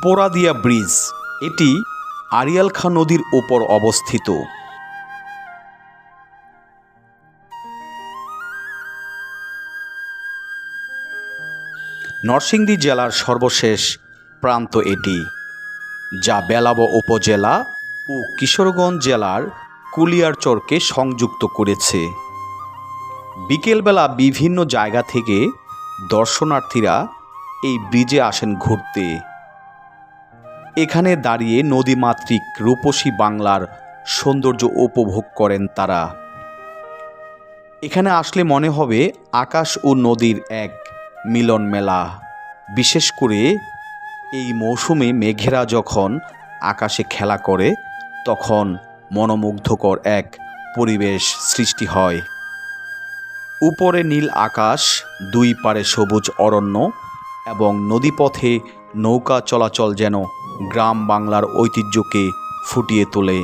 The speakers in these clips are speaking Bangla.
পোড়াদিয়া ব্রিজ এটি আড়িয়াল খাঁ নদীর ওপর অবস্থিত। নরসিংদী জেলার সর্বশেষ প্রান্ত এটি, যা বেলাব উপজেলা ও কিশোরগঞ্জ জেলার কুলিয়ারচরকে সংযুক্ত করেছে। বিকেলবেলা বিভিন্ন জায়গা থেকে দর্শনার্থীরা এই ব্রিজে আসেন ঘুরতে। এখানে দাঁড়িয়ে নদীমাতৃক রূপসী বাংলার সৌন্দর্য উপভোগ করেন তারা। এখানে আসলে মনে হবে আকাশ ও নদীর এক মিলন মেলা। বিশেষ করে এই মৌসুমে মেঘেরা যখন আকাশে খেলা করে তখন মনোমুগ্ধকর এক পরিবেশ সৃষ্টি হয়। উপরে নীল আকাশ, দুই পারে সবুজ অরণ্য এবং নদীপথে নৌকা চলাচল যেন গ্রাম বাংলার ঐতিহ্যকে ফুটিয়ে তোলে।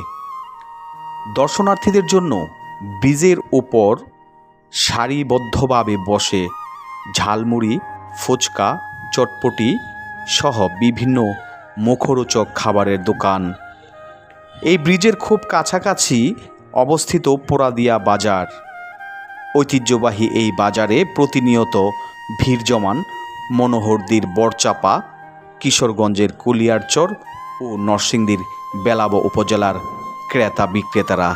দর্শনার্থীদের জন্য ব্রিজের ওপর সারিবদ্ধভাবে বসে ঝালমুড়ি, ফুচকা, চটপটি সহ বিভিন্ন মুখরোচক খাবারের দোকান। এই ব্রিজের খুব কাছাকাছি অবস্থিত পোড়াদিয়া বাজার। ঐতিহ্যবাহী এই বাজারে প্রতিনিয়ত ভিড় জমান মনোহরদীর বড়চাপা, কিশোরগঞ্জের কুলিয়ারচর ও নরসিংদীর বেলাব উপজেলার ক্রেতা বিক্রেতারা।